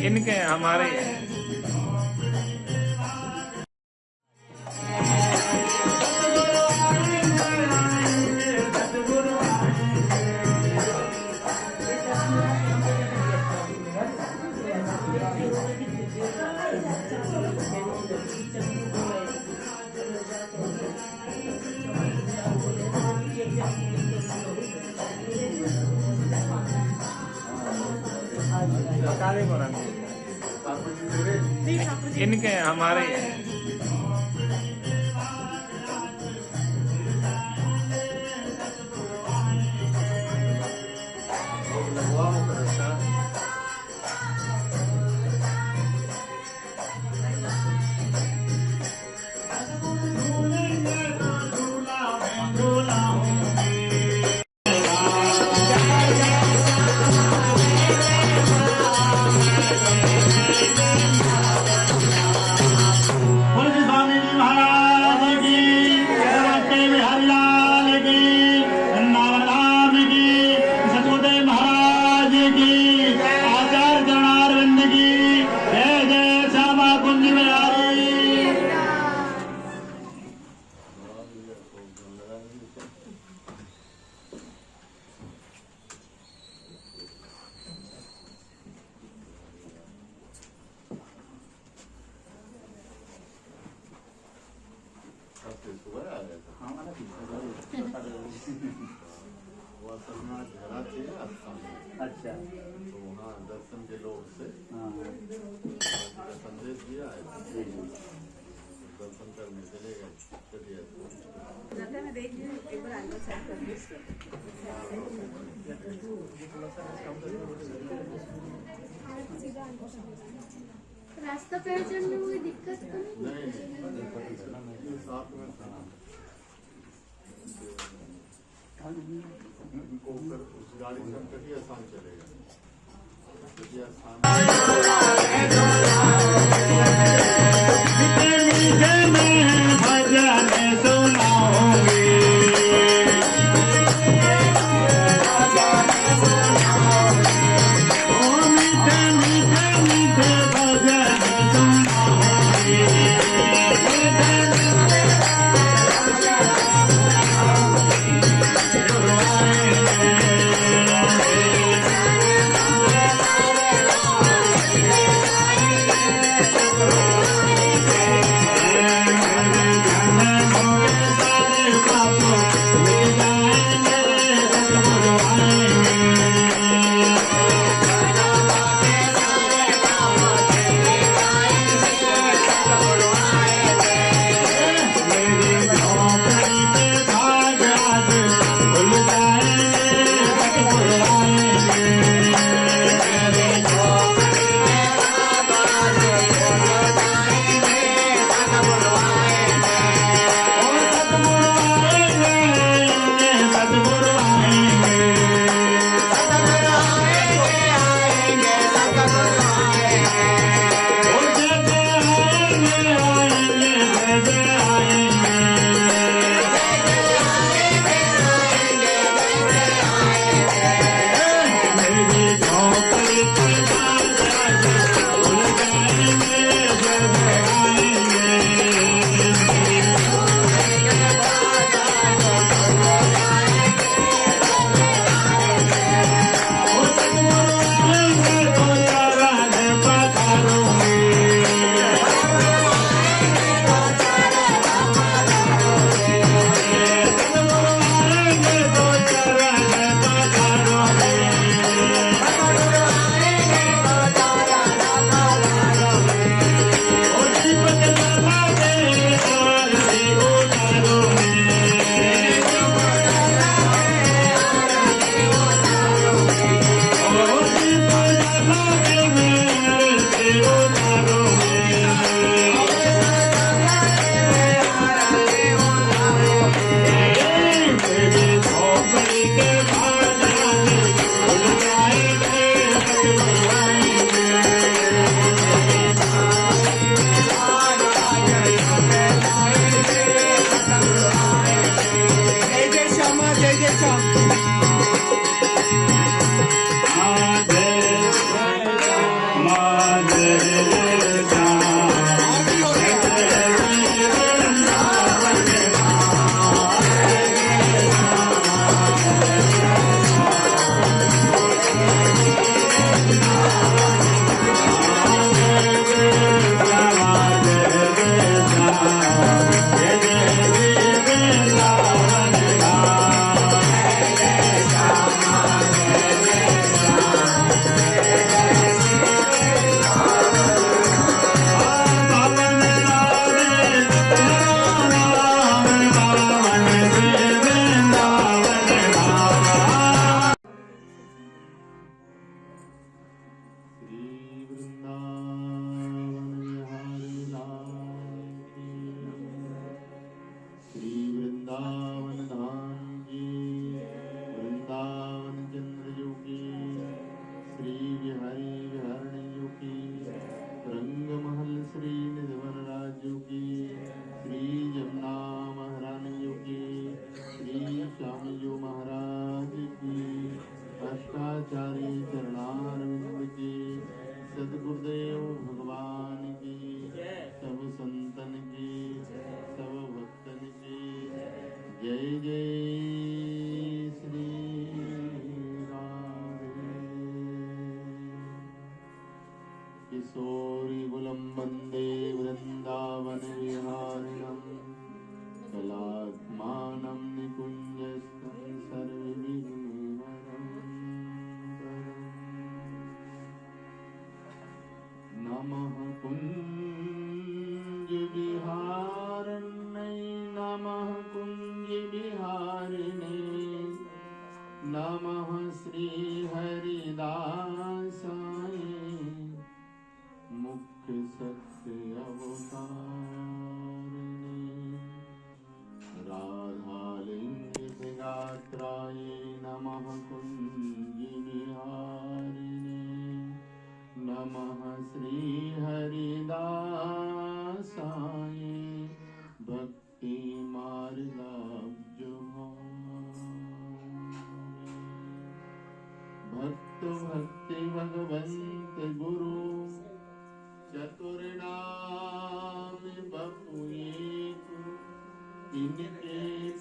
इनके हमारे इनके हमारे अच्छा, तो वहाँ दर्शन के लोग से संदेश दिया है, दर्शन करने चले गए। चलिए मैं देख रही हूँ, एक बार एंगल सेट कर दीजिए। रास्ता पहचानने में कोई दिक्कत तो नहीं? नहीं, साथ में उनको फिर उस गाड़ी से कटिया स्थान चलेगा। कटिया स्थान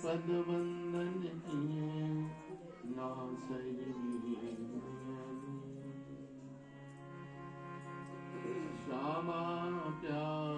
पद वंदन किए ना सही श्यामा प्यारी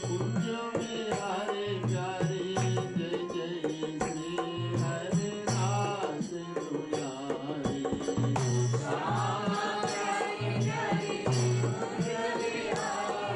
कुंज बिहारी जय जय हरे दास दुलारे श्यामा प्यारी कुंज बिहारी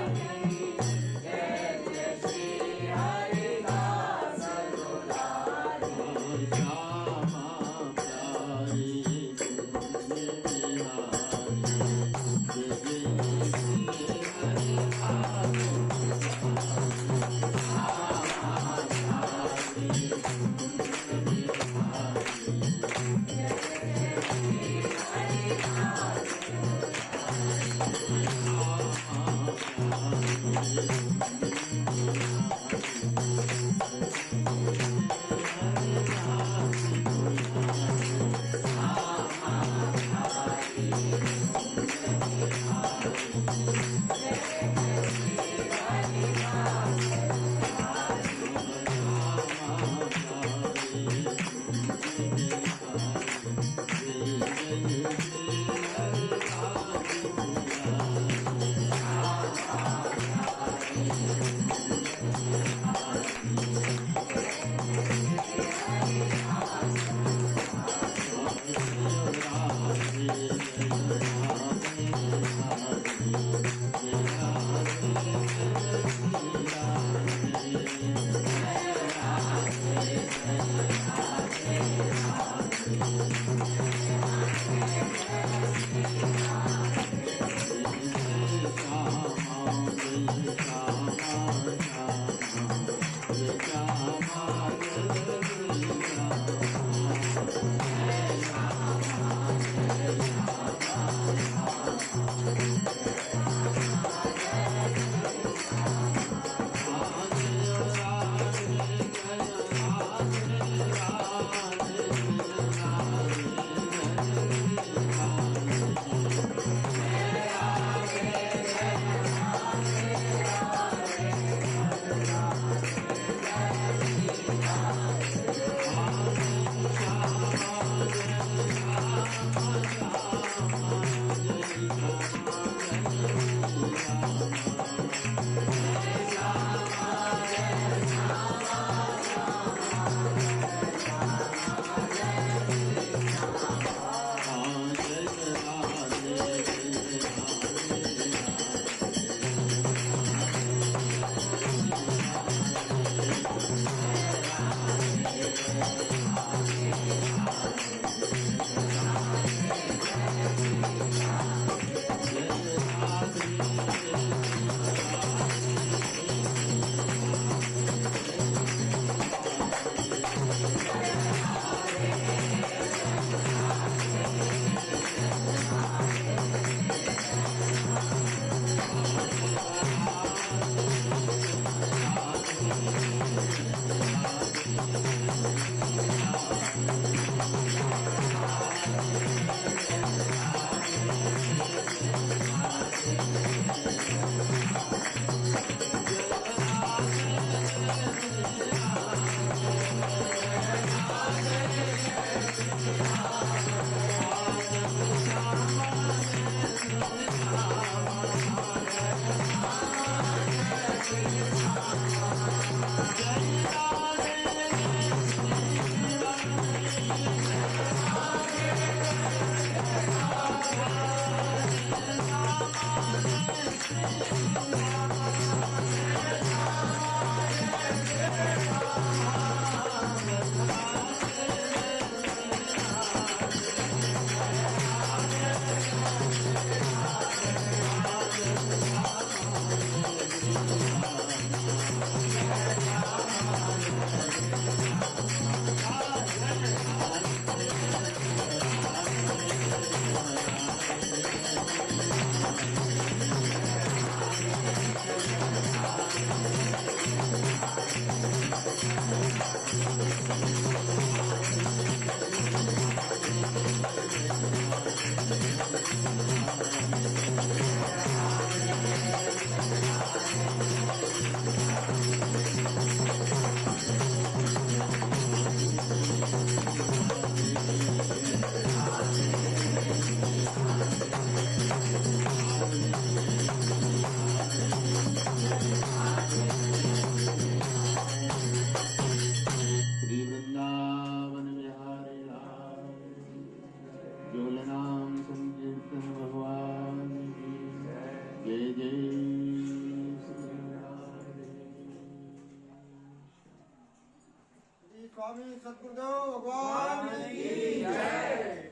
स्वामी सद्गुरुदेव भगवान की जय।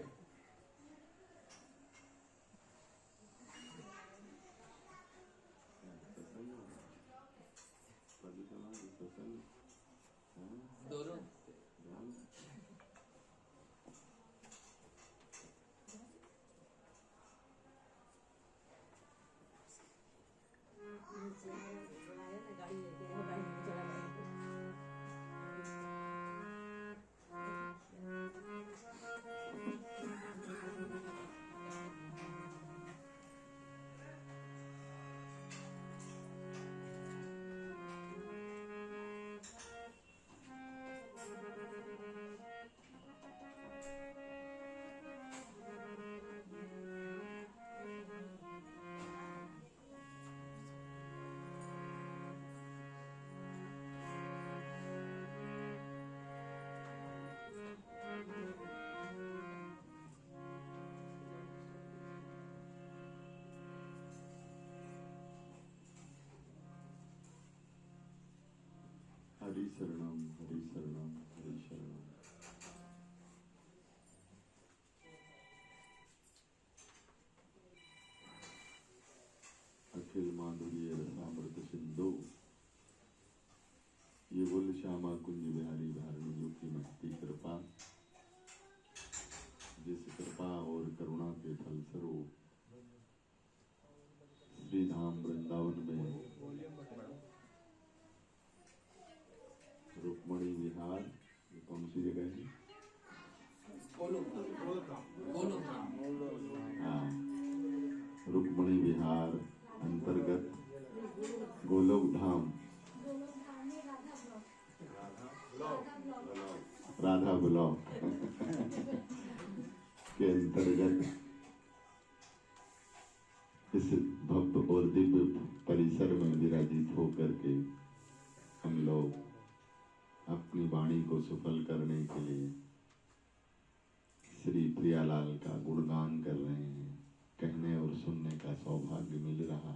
दोनों गाड़ी लेके वो गाड़ी में चला जाएगा। हरि शरणम हरि शरणम हरि शरणम। अखिल माधुर्य रसामृत सिंधु, ये बोल श्यामा कुंज बिहारी धारणी जो की महती कृपा, जिस कृपा और करुणा के फलस्वरूप श्री धाम वृंदावन में रुक्मणी विहार, ये कौन सी जगह है? हाँ, रुक्मणी विहार अंतर्गत गोलोक धाम राधा ब्लॉक के अंतर्गत इस भव्य और दिव्य परिसर में विराजित होकर के हम लोग अपनी वाणी को सफल करने के लिए श्री प्रियालाल का गुणगान कर रहे हैं। कहने और सुनने का सौभाग्य मिल रहा,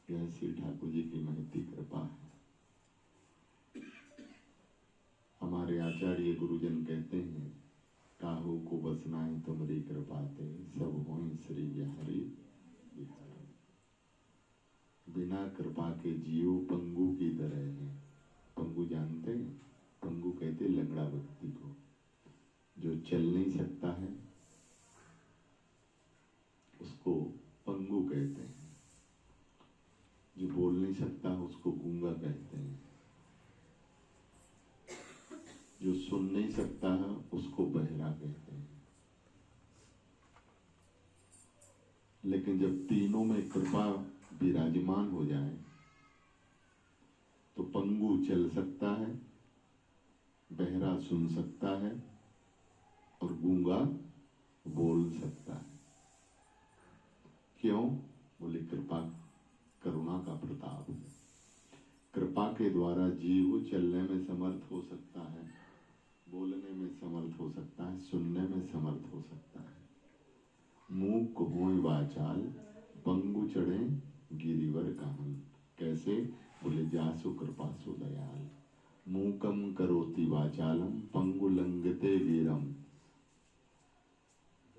यह श्री ठाकुर जी की महती कृपा है। हमारे आचार्य गुरुजन कहते हैं, काहू को बसनाए तुमरी कृपाते, सब होई श्री बिहारी बिहारी। बिना कृपा के जीव पंगु की तरह है। पंगु जानते हैं? पंगु कहते लंगड़ा व्यक्ति को, जो चल नहीं सकता है उसको पंगु कहते हैं। जो बोल नहीं सकता उसको गूंगा कहते हैं। जो सुन नहीं सकता है उसको बहरा कहते हैं। लेकिन जब तीनों में कृपा विराजमान हो जाए तो पंगु चल सकता है, बहरा सुन सकता है और गूंगा बोल सकता है। क्यों? बोले कृपा करुणा का प्रताप है। कृपा के द्वारा जीव चलने में समर्थ हो सकता है, बोलने में समर्थ हो सकता है, सुनने में समर्थ हो सकता है। मूक होए वाचाल, पंगु चढ़े गिरिवर काहन। कैसे? बोले जासु कृपासु दयाल। मूकम करोति वाचालम, पंगु लंघते गिरम,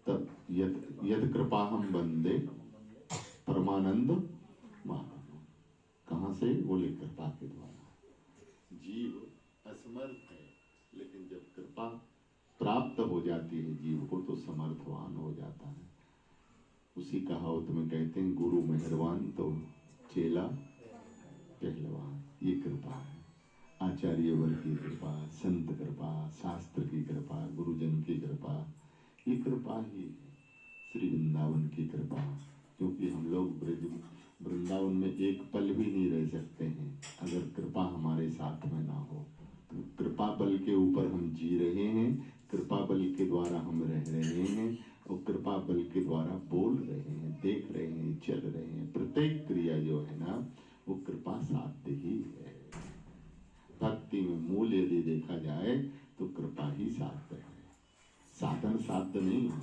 तब यद कृपाहम वंदे परमानंद महात्मा। कहां से? बोले कृपा के द्वारा। जीव असमर्थ है, लेकिन जब कृपा प्राप्त हो जाती है जीव को तो समर्थवान हो जाता है। उसी कहावत में कहते हैं, गुरु मेहरबान तो चेला पहलवान। ये कृपा है, आचार्य वर्ग की कृपा, संत कृपा, शास्त्र की कृपा, गुरुजन की कृपा। ये कृपा ही है, श्री वृंदावन की कृपा। क्योंकि हम लोग ब्रज वृंदावन में एक पल भी नहीं रह सकते हैं अगर कृपा हमारे साथ में ना हो। तो कृपा बल के ऊपर हम जी रहे हैं, कृपा बल के द्वारा हम रह रहे हैं और कृपा बल के द्वारा बोल रहे हैं, देख रहे हैं, चल रहे हैं। प्रत्येक क्रिया जो है ना वो कृपा साध्य ही है। भक्ति में मूल यदि देखा जाए तो कृपा ही साध्य है, साधन साध्य नहीं है।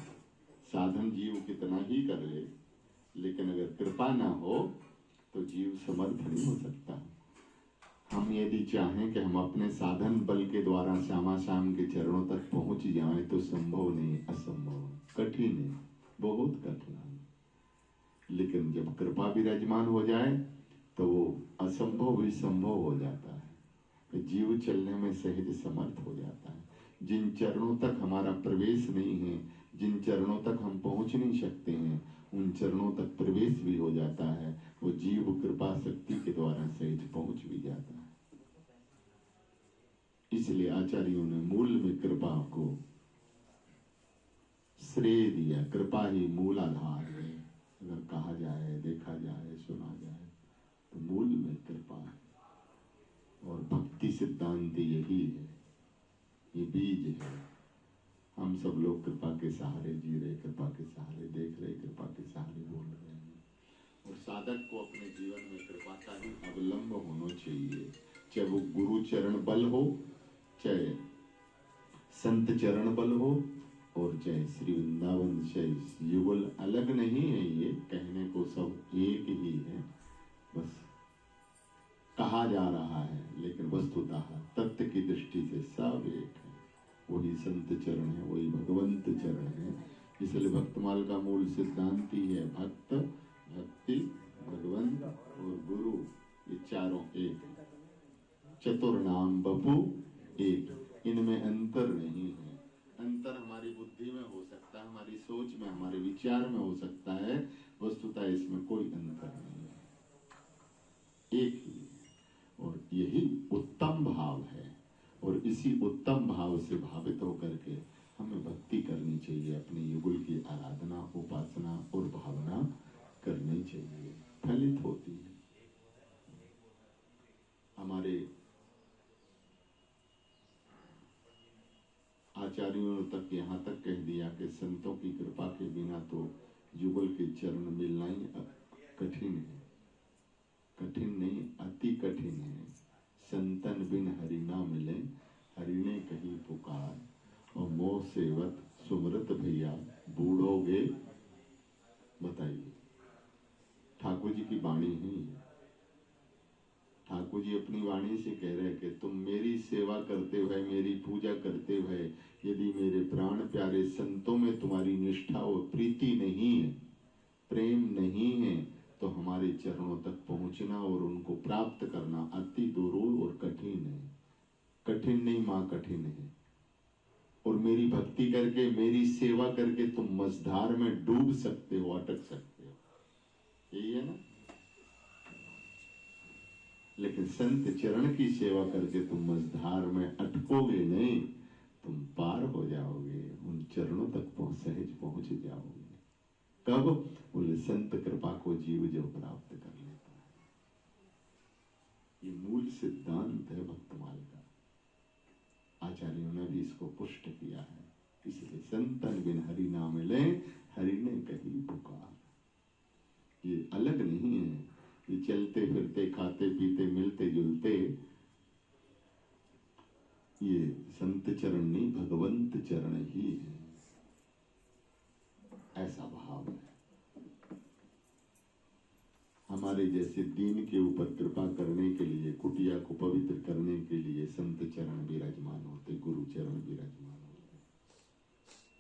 साधन जीव कितना ही कर ले, लेकिन अगर कृपा ना हो तो जीव समर्थ नहीं हो सकता। हम यदि चाहें कि हम अपने साधन बल के के द्वारा श्यामा श्याम के चरणों तक पहुंच जाए तो संभव नहीं, असंभव, कठिन है, बहुत कठिन है। लेकिन जब कृपा विराजमान हो जाए तो वो असंभव भी संभव हो जाता है। जीव चलने में सहज समर्थ हो जाता है। जिन चरणों तक हमारा प्रवेश नहीं है, जिन चरणों तक हम पहुंच नहीं सकते हैं, उन चरणों तक प्रवेश भी हो जाता है। वो जीव कृपा शक्ति के द्वारा सहज पहुंच भी जाता है। इसलिए आचार्यों ने मूल में कृपा को श्रेय दिया। कृपा ही मूल आधार है। अगर कहा जाए, देखा जाए, सुना जाए तो मूल में कृपा है। और भक्ति सिद्धांत यही है, ये बीज है। हम सब लोग कृपा के सहारे जी रहे, कृपा के सहारे देख रहे, कृपा के सहारे बोल रहे हैं। और साधक को अपने जीवन में कृपा का ही अवलंब होना चाहिए। चाहे वो गुरु चरण बल हो, चाहे संत चरण बल हो, और चाहे श्री वृंदावन से युगल अलग नहीं है। ये कहने को सब एक ही है, बस कहा जा रहा है, लेकिन वस्तुतः तत्व की दृष्टि से सब एक है। वही संत चरण है, वही भगवंत चरण है। इसलिए भक्तमाल का मूल सिद्धांत ही है भक्त, भक्ति, भगवंत और गुरु, ये चारों एक। चतुर नाम बपू एक, इनमें अंतर नहीं है। अंतर हमारी बुद्धि में हो सकता है, हमारी सोच में, हमारे विचार में हो सकता है, वस्तुतः इसमें कोई अंतर नहीं है, एक ही। और यही उत्तम भाव है। और इसी उत्तम भाव से भावित होकर के हमें भक्ति करनी चाहिए, अपने युगल की आराधना, उपासना और भावना करनी चाहिए, फलित होती है। हमारे आचार्यों तक यहाँ तक कह दिया कि संतों की कृपा के बिना तो युगल के चरण मिलना ही कठिन है। कठिन नहीं, अति कठिन है। संतन बिन हरि ना मिले, हरि ने कही पुकार, और मोह सेवत सुमरत भैया बूढ़ोगे। बताइए, ठाकुर जी की वाणी है। ठाकुर जी अपनी वाणी से कह रहे हैं कि तुम मेरी सेवा करते हुए, मेरी पूजा करते हुए, यदि मेरे प्राण प्यारे संतों में तुम्हारी निष्ठा और प्रीति नहीं है, प्रेम नहीं है, तो हमारे चरणों तक पहुंचना और उनको प्राप्त करना अति दुरूह और कठिन है। कठिन नहीं, मां कठिन है। और मेरी भक्ति करके, मेरी सेवा करके तुम मझधार में डूब सकते हो, अटक सकते हो, यही है ना। लेकिन संत चरण की सेवा करके तुम मझधार में अटकोगे नहीं, तुम पार हो जाओगे, उन चरणों तक सहज पहुंच जाओगे। कब? बोले संत कृपा को जीव जो प्राप्त कर लेता है। ये मूल सिद्धांत है भक्तमाल का। आचार्यों ने भी इसको पुष्ट किया है। इसलिए संतन बिन हरि ना मिले, हरि ने कही पुकार। ये अलग नहीं है, ये चलते फिरते, खाते पीते, मिलते जुलते, ये संत चरण नहीं, भगवंत चरण ही है। ऐसा भाव है। हमारे जैसे दीन के ऊपर कृपा करने के लिए, कुटिया को पवित्र करने के लिए संत चरण विराजमान होते, गुरु चरण विराजमान होते।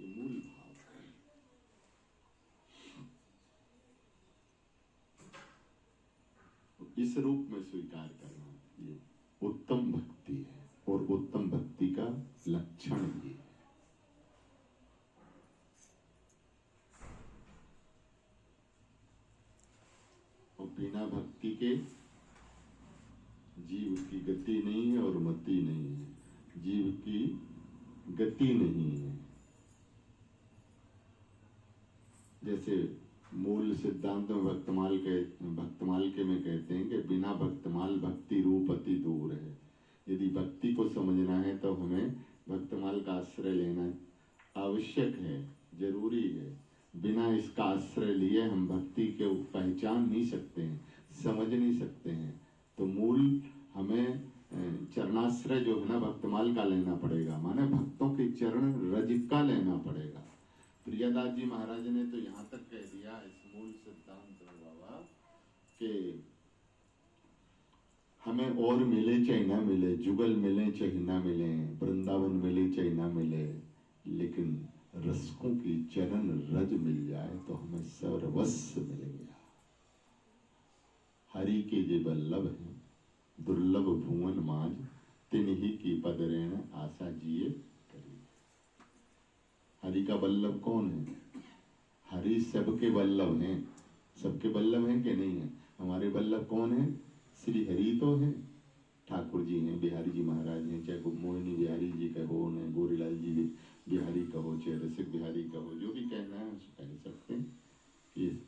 ये मूल भाव है। इस रूप में स्वीकार करना ये उत्तम भक्ति है, और उत्तम भक्ति का लक्षण भी है। और बिना भक्ति के जीव की गति नहीं है और मति नहीं है। जीव की गति नहीं है। जैसे मूल सिद्धांत में भक्तमाल के में कहते हैं कि बिना भक्तमाल भक्ति रूप अति दूर है। यदि भक्ति को समझना है तो हमें भक्तमाल का आश्रय लेना आवश्यक है, जरूरी है। बिना इसका आश्रय लिए हम भक्ति के पहचान नहीं सकते हैं, समझ नहीं सकते हैं। तो मूल हमें चरणाश्रय जो है ना भक्तमाल का लेना पड़ेगा, माने भक्तों के चरण रज का लेना पड़ेगा। प्रियदास जी महाराज ने तो यहाँ तक कह दिया इस मूल सिद्धांत में बाबा कि हमें और मिले चाहे ना मिले, जुगल मिले चाहे ना मिले, वृंदावन मिले चाहे ना मिले, लेकिन रसकों की चरण रज मिल जाए तो हमें सर्वस्व मिल गया। हरि के जे बल्लभ हैं, दुर्लभ भुवन माज, तिन्ही की पद रेण आशा जिए करी। हरि का बल्लभ कौन है? हरि सबके बल्लभ हैं। सबके बल्लभ हैं कि नहीं है? हमारे बल्लभ कौन है? श्री हरि तो है, ठाकुर जी हैं, बिहारी जी महाराज हैं, चाहे मोहिनी बिहारी जी कहो, न गोरीलाल जी बिहारी कहो, चाहे रसिक बिहारी कहो, जो भी कहना है उसको कह सकते हैं। ये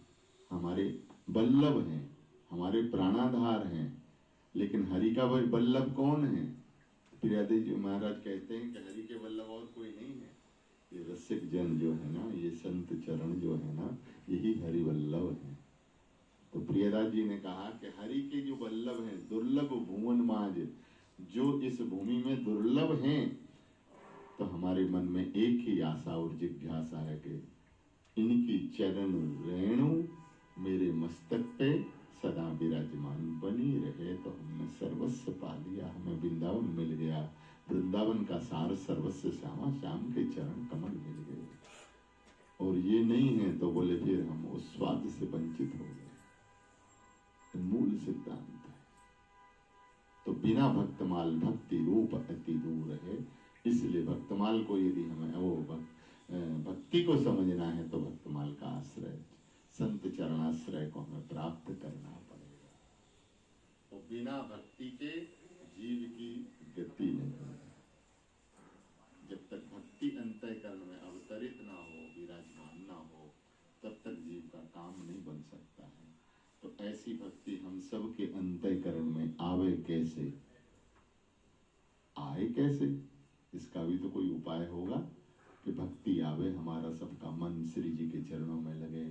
हमारे बल्लभ हैं, हमारे प्राणाधार हैं। लेकिन हरि का बल्लभ कौन है? प्रियादेव जी महाराज कहते हैं कि हरि के बल्लभ और कोई नहीं है। ये रसिक जन जो है ना, ये संत चरण जो है ना, यही हरि बल्लभ है। तो प्रियदास जी ने कहा कि हरि के जो बल्लभ हैं, दुर्लभ भुवन माज, जो इस भूमि में दुर्लभ हैं, तो हमारे मन में एक ही आशा और जिज्ञासा है कि इनकी चरण रेणु मेरे मस्तक पे सदा विराजमान बनी रहे तो हमने सर्वस्व पा लिया, हमें वृंदावन मिल गया। वृंदावन का सार सर्वस्व श्यामा श्याम के चरण कमल मिल गए। और ये नहीं है तो बोले फिर हम उस स्वाद से वंचित हो गए। मूल सिद्धांत है। तो बिना भक्तमाल भक्ति रूप अति दूर है। इसलिए भक्तमाल को यदि हमें वो भक्ति को समझना है तो भक्तमाल का आश्रय, संत चरणाश्रय को हमें प्राप्त करना पड़ेगा। तो बिना भक्ति के जीव की गति नहीं होगी। जब तक भक्ति अंतःकरण में अवतरित ना हो, विराजमान ना हो, तब तक जीव का काम नहीं बन सकता है। तो ऐसी भक्ति हम सब के अंतःकरण में आवे कैसे? आए कैसे? इसका भी तो कोई उपाय होगा कि भक्ति आवे, हमारा सबका मन श्री जी के चरणों में लगे,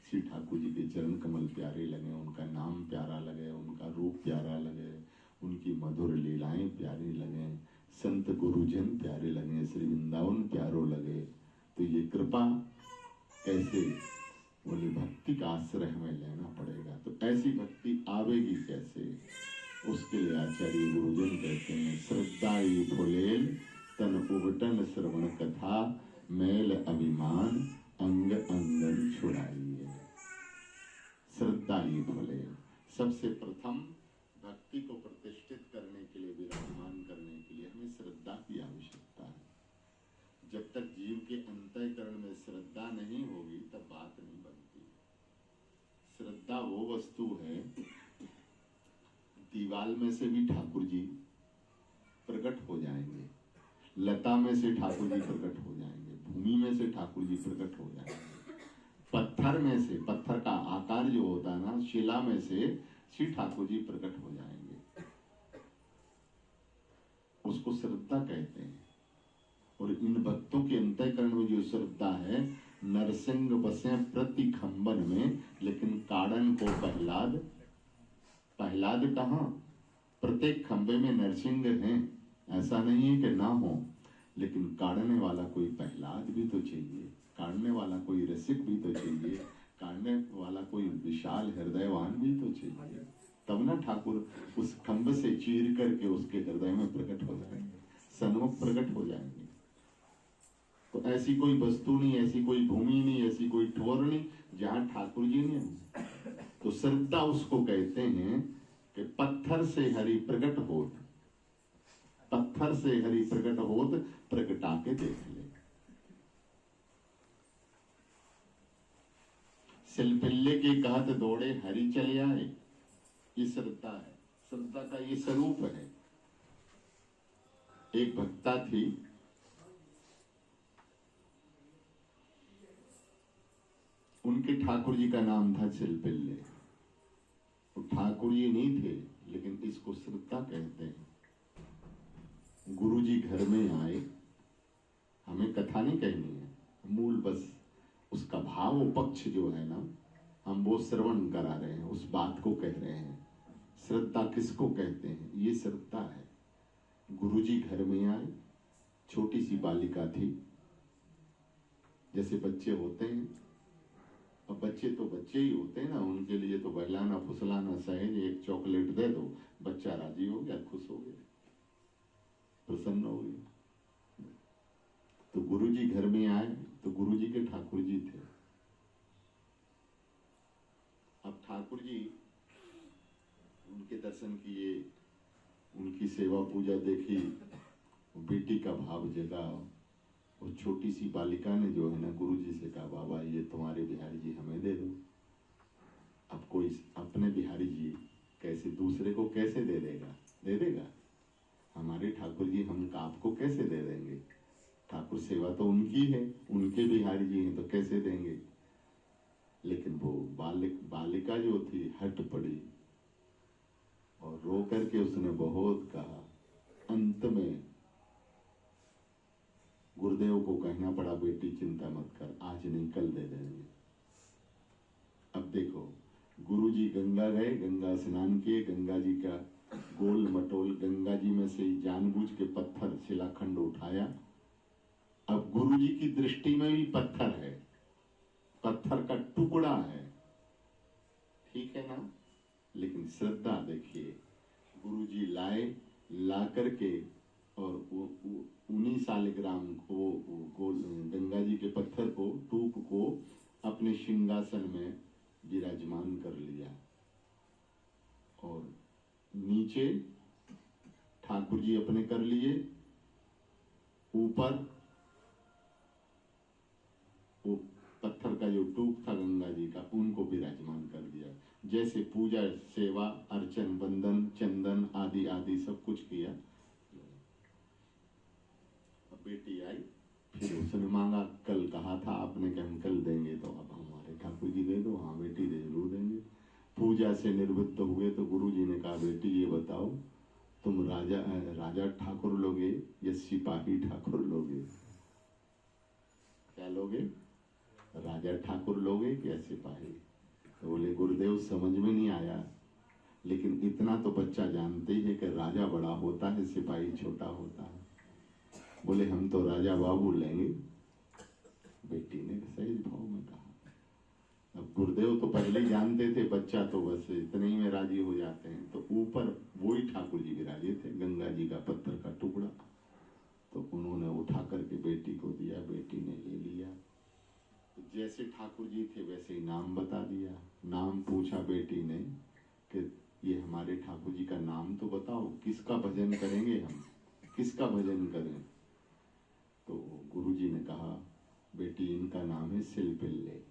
श्री ठाकुर जी के चरण कमल प्यारे लगे, उनका नाम प्यारा लगे, उनका रूप प्यारा लगे, उनकी मधुर लीलाएं प्यारी लगे, संत गुरुजन प्यारे लगे, श्री वृंदावन प्यारो लगे। तो ये कृपा कैसे? बोले भक्ति का आश्रय हमें लेना पड़ेगा। तो ऐसी भक्ति आवेगी कैसे? उसके लिए आचार्य गुरुजन कहते हैं, श्रद्धाई फुलेल तन उबटन श्रवण कथा, मेल अभिमान अंग अंगन छुड़ाइए। श्रद्धाई फुलेल, सबसे प्रथम भक्ति को प्रतिष्ठित करने के लिए, विराजमान करने के लिए हमें श्रद्धा की आवश्यकता है। जब तक जीव के अंतःकरण में श्रद्धा नहीं होगी तब बात नहीं बनती। श्रद्धा वो वस्तु है, दीवाल में से भी ठाकुर जी प्रकट हो जाएंगे, लता में से ठाकुर जी प्रकट हो जाएंगे, भूमि में से ठाकुर जी प्रकट हो जाएंगे, पत्थर में से, पत्थर का आकार जो होता है ना, शिला में से श्री ठाकुर जी प्रकट हो जाएंगे। उसको श्रद्धा कहते हैं। और इन भक्तों के अंतःकरण में जो श्रद्धा है, नरसिंह बसे प्रति खंबन में, लेकिन काड़न को प्रहलाद, प्रहलाद कहाँ? प्रत्येक खंबे में नरसिंह हैं, ऐसा नहीं है कि ना हो, लेकिन काटने वाला कोई प्रहलाद भी तो चाहिए, काटने वाला कोई रसिक भी तो चाहिए, काटने वाला कोई विशाल हृदयवान भी तो चाहिए। तब ना ठाकुर उस खंभ से चीर करके उसके हृदय में प्रकट हो जाएंगे, सन्मुख प्रकट हो जाएंगे। तो ऐसी कोई वस्तु नहीं, ऐसी कोई भूमि नहीं, ऐसी कोई ठोर नहीं जहां ठाकुर जी नहीं। तो श्रद्धा उसको कहते हैं कि पत्थर से हरि प्रकट होत, पत्थर से हरि प्रकट होत, प्रकटा के देख ले। सिलपिल्ले के कहत दौड़े हरि चले आए, ये श्रद्धा है, श्रद्धा का ये स्वरूप है। एक भक्ता थी, उनके ठाकुर जी का नाम था सिलपिल्ले। तो ठाकुर जी नहीं थे, लेकिन इसको श्रद्धा कहते हैं। गुरु जी घर में आए, हमें कथा नहीं कहनी है, मूल बस उसका भाव पक्ष जो है ना, हम वो श्रवण करा रहे हैं, उस बात को कह रहे हैं। श्रद्धा किसको कहते हैं? ये श्रद्धा है। गुरु जी घर में आए, छोटी सी बालिका थी, जैसे बच्चे होते हैं, अब बच्चे तो बच्चे ही होते हैं ना, उनके लिए तो बहलाना फुसलाना सहज, एक चॉकलेट दे दो बच्चा राजी हो गया, खुश हो गया, प्रसन्न हो गया। तो गुरुजी घर में आए तो गुरुजी के ठाकुर जी थे। अब ठाकुर जी उनके दर्शन किए, उनकी सेवा पूजा देखी, बेटी का भाव जगा। वो छोटी सी बालिका ने जो है ना गुरुजी से कहा, बाबा ये तुम्हारे बिहारी जी हमें दे दो। अब कोई अपने बिहारी जी कैसे दूसरे को कैसे दे देगा? दे देगा? हमारे ठाकुर जी हम आपको कैसे दे देंगे? ठाकुर सेवा तो उनकी है, उनके बिहारी जी हैं तो कैसे देंगे? लेकिन वो बालिका जो थी हट पड़ी और रो करके उसने बहुत कहा। अंत में गुरुदेव को कहना पड़ा, बेटी चिंता मत कर, आज नहीं कल दे देंगे। अब देखो गुरुजी गंगा गए, गंगा स्नान किए, गंगा जी का गोल मटोल गंगा जी में से जानबूझ के पत्थर शिलाखंड उठाया। अब गुरुजी की दृष्टि में भी पत्थर है, पत्थर का टुकड़ा है, ठीक है ना, लेकिन श्रद्धा देखिए। गुरुजी लाए, ला करके और उन्हीं सालिग्राम को गंगा जी के पत्थर को टूक को अपने सिंहासन में विराजमान कर लिया और नीचे ठाकुर जी अपने कर लिए, ऊपर वो पत्थर का जो टूक था गंगा जी का उनको विराजमान कर दिया। जैसे पूजा सेवा अर्चन वंदन चंदन आदि आदि सब कुछ किया। अब बेटी आई, फिर उसने मांगा, कल कहा था आपने कि हम कल देंगे, तो अब हमारे ठाकुर जी दे दो। हाँ बेटी दे जरूर देंगे। पूजा से निवृत्त हुए तो गुरु जी ने कहा, बेटी ये बताओ तुम राजा ठाकुर लोगे या सिपाही ठाकुर लोगे? क्या लोगे? राजा ठाकुर लोगे क्या सिपाही? तो बोले गुरुदेव समझ में नहीं आया, लेकिन इतना तो बच्चा जानते ही है कि राजा बड़ा होता है सिपाही छोटा होता है। बोले हम तो राजा बाबू लेंगे। बेटी ने सही भाव में कहा। अब गुरुदेव तो पहले ही जानते थे, बच्चा तो बस इतने ही में राजी हो जाते हैं। तो ऊपर वही ठाकुर जी विराजे थे, गंगा जी का पत्थर का टुकड़ा, तो उन्होंने उठा करके बेटी को दिया, बेटी ने ले लिया। तो जैसे ठाकुर जी थे वैसे ही नाम बता दिया। नाम पूछा बेटी ने कि ये हमारे ठाकुर जी का नाम तो बताओ, किसका भजन करेंगे हम, किसका भजन करें? तो गुरुजी ने कहा, बेटी इनका नाम है सिलपिल्ले।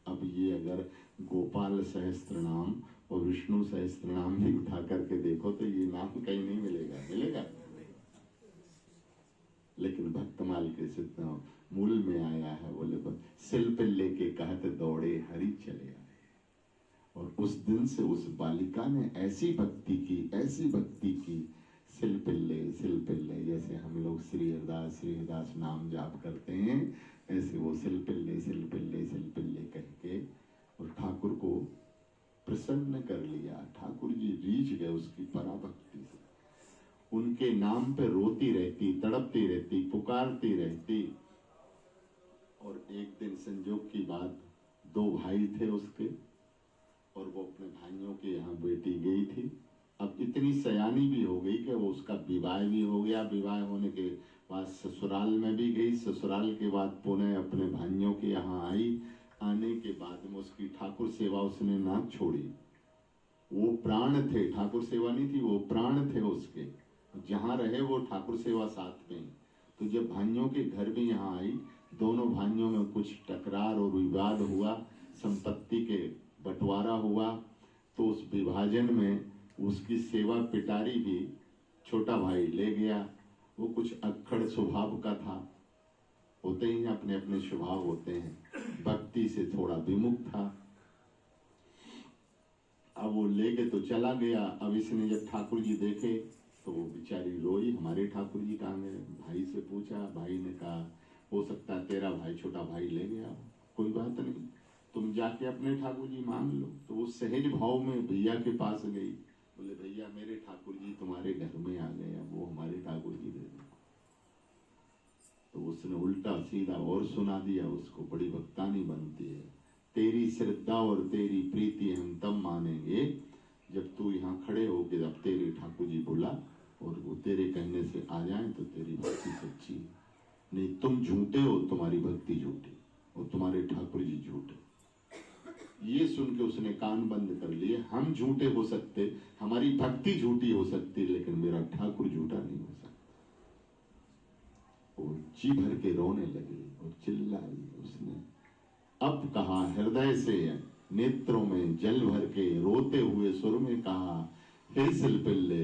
अब ये अगर गोपाल सहस्त्र नाम और विष्णु सहस्त्र नाम भी उठा करके देखो तो ये नाम कहीं नहीं मिलेगा। मिलेगा? लेकिन भक्तमाल के सिद्ध मूल में आया है। बोले सिलपिल्ले के कहते दौड़े हरि चले आए। और उस दिन से उस बालिका ने ऐसी भक्ति की, ऐसी भक्ति की, सिलपिल्ले सिलपिल्ले, जैसे हम लोग श्री हरिदास नाम जाप करते हैं, ऐसे वो सिलपिल्ले सिलपिल्ले सिलपिल्ले कह के और ठाकुर को प्रसन्न कर लिया। ठाकुर जी रीझ गए उसकी पराभक्ति से। उनके नाम पे रोती रहती, तड़पती रहती, पुकारती रहती। और एक दिन संजोग की बात, दो भाई थे उसके और वो अपने भाइयों के यहाँ बेटी गई थी। अब इतनी सयानी भी हो गई कि वो उसका विवाह भी हो गया। विवाह होने के बाद ससुराल में भी गई, ससुराल के बाद पुनः अपने भाइयों के यहाँ आई। आने के बाद में उसकी ठाकुर सेवा उसने ना छोड़ी। वो प्राण थे, ठाकुर सेवा नहीं थी, वो प्राण थे उसके। जहाँ रहे वो ठाकुर सेवा साथ में। तो जब भाइयों के घर भी यहाँ आई, दोनों भाइयों में कुछ टकरार और विवाद हुआ, संपत्ति के बंटवारा हुआ। तो उस विभाजन में उसकी सेवा पिटारी भी छोटा भाई ले गया। वो कुछ अक्खड़ स्वभाव का था, होते ही अपने अपने स्वभाव होते हैं। भक्ति से थोड़ा विमुख था। अब वो लेके तो चला गया। अब इसने जब ठाकुर जी देखे तो वो बेचारी रोई, हमारे ठाकुर जी कहाँ गए? भाई से पूछा, भाई ने कहा हो सकता है तेरा भाई छोटा भाई ले गया, कोई बात नहीं, तुम जाके अपने ठाकुर जी मांग लो। तो वो सहज भाव में भैया के पास गई। बोले भैया मेरे ठाकुर जी तुम्हारे घर में आ गए, अब वो हमारे ठाकुर जी दे दो। तो उसने उल्टा सीधा और सुना दिया उसको, बड़ी भक्तानी बनती है। तेरी श्रद्धा और तेरी प्रीति हम तब मानेंगे जब तू यहाँ खड़े हो के जब तेरे ठाकुर जी बोला और वो तेरे कहने से आ जाए तो तेरी भक्ति सच्ची है। नहीं तुम झूठे हो, तुम्हारी भक्ति झूठी और तुम्हारे ठाकुर जी झूठे। ये सुन के उसने कान बंद कर लिए। हम झूठे हो सकते, हमारी भक्ति झूठी हो सकती, लेकिन मेरा ठाकुर झूठा नहीं हो सकता। वो जी भर के रोने लगे और चिल्लाई उसने। अब कहा हृदय से, नेत्रों में जल भर के रोते हुए सुर में कहा, हे सिलपिल्ले,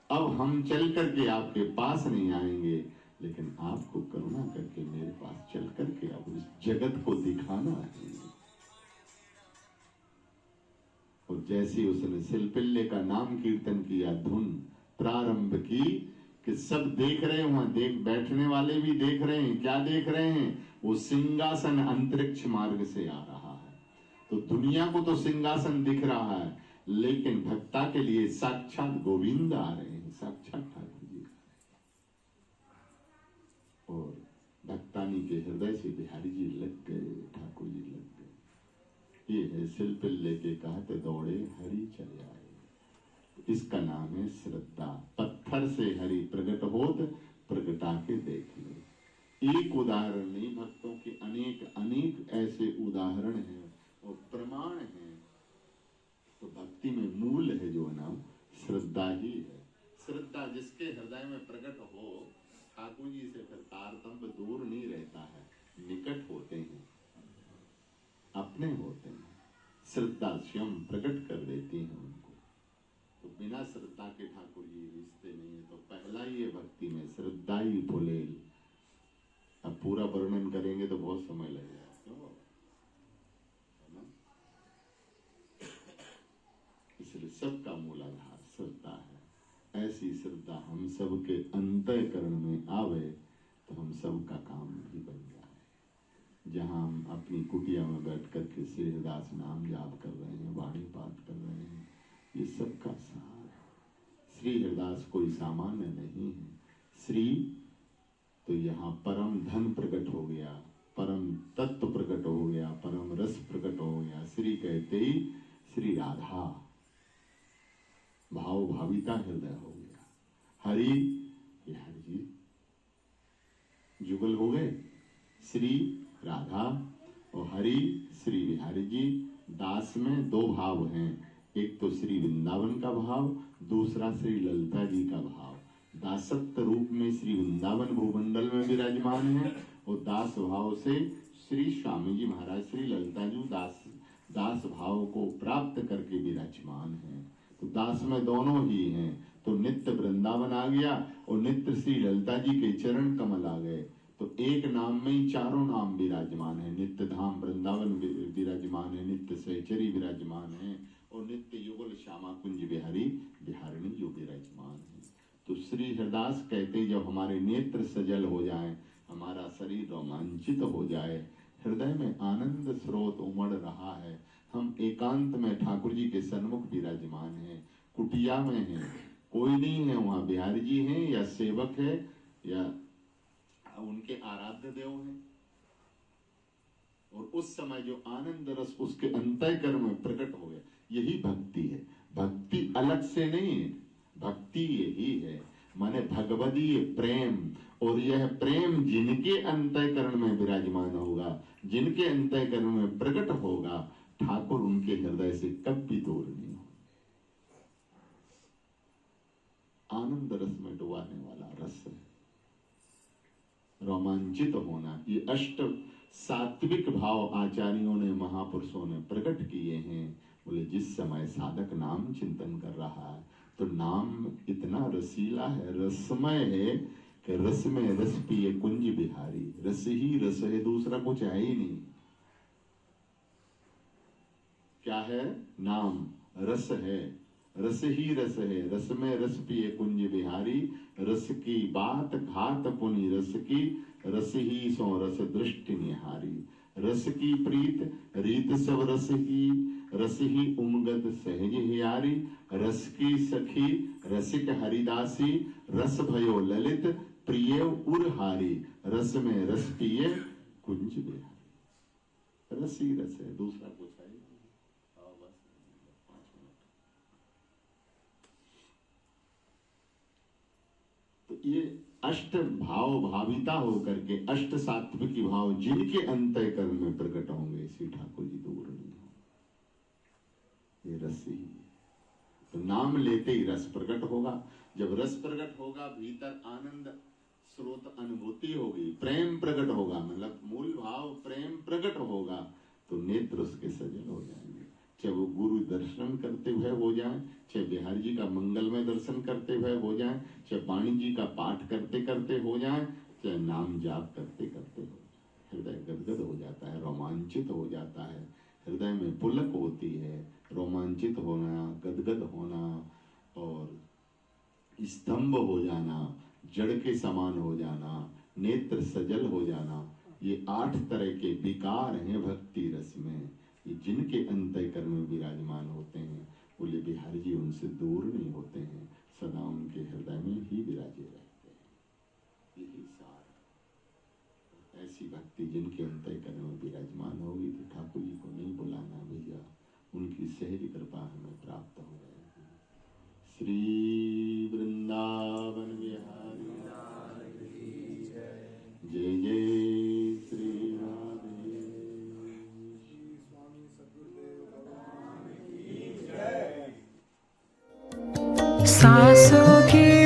अब हम चल करके आपके पास नहीं आएंगे, लेकिन आपको करुणा करके मेरे पास चल करके अब इस जगत को दिखाना है। और जैसे उसने सिलपिल्ले का नाम कीर्तन किया, धुन प्रारंभ की कि सब देख रहे हैं, वहां देख बैठने वाले भी देख रहे हैं। क्या देख रहे हैं? वो सिंहासन अंतरिक्ष मार्ग से आ रहा है। तो दुनिया को तो सिंहासन दिख रहा है, लेकिन भक्ता के लिए साक्षात गोविंद आ रहे हैं, साक्षात ठाकुर जी। और भक्तानी के हृदय से बिहारी जी लग गए, ठाकुर जी लग गए। ये है सिलपिल्ले के कहते दौड़े हरि चले आए। इसका नाम है श्रद्धा। पत्थर से हरि प्रकट होत, प्रकटा के देख ले। एक उदाहरण नहीं, भक्तों के अनेक अनेक ऐसे उदाहरण हैं और प्रमाण हैं। तो भक्ति में मूल है जो नाम श्रद्धा ही है। श्रद्धा जिसके हृदय में प्रकट हो, ठाकुर जी से फिर तारतम्य दूर नहीं रहता है, निकट होते हैं, अपने होते हैं। श्रद्धा स्वयं प्रकट कर देती है उनको। तो बिना श्रद्धा के ठाकुर जी रिश्ते नहीं है। तो पहला ही है भक्ति में श्रद्धा ही फुलेल। अब पूरा वर्णन करेंगे तो बहुत समय लगेगा, क्यों? इसलिए सबका मूलाधार श्रद्धा है। ऐसी श्रद्धा हम सब के अंतःकरण में आवे तो हम सब का काम भी बन जाए। जहां हम अपनी कुटिया में बैठ करके श्री हरिदास नाम जाप कर रहे हैं, वाणी पाठ कर रहे हैं, ये सबका सार है। श्री हरिदास कोई सामान्य नहीं है। श्री तो यहाँ परम धन प्रकट हो गया, परम तत्व प्रकट हो गया, परम रस प्रकट हो गया। श्री कहते ही श्री राधा, भाव भाविता हृदय हो गया। हरि, ये हरि जी जुगल हो गए। श्री राधा और हरि श्री बिहारी जी। दास में दो भाव हैं, एक तो श्री वृंदावन का भाव, दूसरा श्री ललिता जी का भाव। दासत्व रूप में श्री वृंदावन भूमंडल में विराजमान है और दास भाव से श्री स्वामी जी महाराज श्री ललिता जी दास भाव को प्राप्त करके विराजमान है। तो दास में दोनों ही हैं। तो नित्य वृंदावन आ गया और नित्य श्री ललिता जी के चरण कमल आ गए। तो एक नाम में ही चारों नाम विराजमान है। नित्य धाम वृंदावन विराजमान है, नित्य सहचरी विराजमान है और नित्य युगल श्यामा कुंज बिहारी बिहारिणी जो विराजमान है। तो श्री हरिदास कहते जब हमारे नेत्र सजल हो जाए, हमारा शरीर रोमांचित हो जाए, हृदय में आनंद स्रोत उमड़ रहा है, हम एकांत में ठाकुर जी के सन्मुख विराजमान हैं, कुटिया में हैं, कोई नहीं है वहां, बिहारी जी हैं या सेवक है या उनके आराध्य देव हैं, और उस समय जो आनंद रस उसके अंतःकरण में प्रकट हो गया, यही भक्ति है। भक्ति अलग से नहीं है, भक्ति यही है, माने भगवदीय प्रेम। और यह प्रेम जिनके अंतःकरण में विराजमान होगा, जिनके अंतःकरण में प्रकट होगा, ठाकुर उनके हृदय से कभी दूर नहीं हो। आनंद रस में डुबाने वाला रस है, रोमांचित होना। ये अष्ट सात्विक भाव आचार्यों ने, महापुरुषों ने प्रकट किए हैं। बोले जिस समय साधक नाम चिंतन कर रहा है तो नाम इतना रसीला है, रसमय है कि रस में रस पिए कुंज बिहारी। रस ही रस है, दूसरा कुछ है ही नहीं। क्या है? नाम रस है, रस ही रस है, रस में रस पिए कुंज बिहारी। रस की बात घात पुनि रस की, रस ही सो रस दृष्टि निहारी। रस की प्रीत रीत सब रस ही उमगत सहज हियारी। रस की सखी रसिक हरिदासी, रस भयो ललित प्रिय ये उरहारी, रस में रस पिए कुंज बिहारी। रस ही रस है, दूसरा कुछ है ही नहीं। आओ बस 5 मिनट। तो ये अष्ट भाव भाविता होकर के अष्ट सात्विकी भाव जिनके अंतःकरण में प्रकट होंगे, श्री ठाकुर जी दूर नहीं होंगे। ये रस ही है। तो नाम लेते ही रस प्रकट होगा। जब रस प्रकट होगा, भीतर आनंद स्रोत अनुभूति होगी, प्रेम प्रकट होगा, मतलब मूल भाव प्रेम प्रकट होगा, तो नेत्र उसके सजल हो जाएंगे। चाहे वो गुरु दर्शन करते हुए हो जाए, चाहे बिहारी जी का मंगलमय दर्शन करते हुए हो जाए, चाहे वाणी जी का पाठ करते करते हो जाए, चाहे नाम जाप करते करते हो जाए, हृदय गदगद हो जाता है, रोमांचित हो जाता है, हृदय में पुलक होती है। रोमांचित होना, गदगद होना और स्तंभ हो जाना, जड़ के समान हो जाना, नेत्र सजल हो जाना, ये 8 तरह के विकार हैं भक्ति रस में। ये जिनके अंतःकरण में विराजमान होते हैं, बोले बिहारी जी उनसे दूर नहीं होते हैं, सदा उनके हृदय में ही विराजे रहते हैं। यही सार है। ऐसी भक्ति जिनके अंतःकरण में विराजमान होगी, तो ठाकुर जी को नहीं बुलाना भैया, उनकी सहज कृपा हमें प्राप्त हो जाएगी। श्री वृंदावन बिहारी जय जय श्री राधे। सांसों की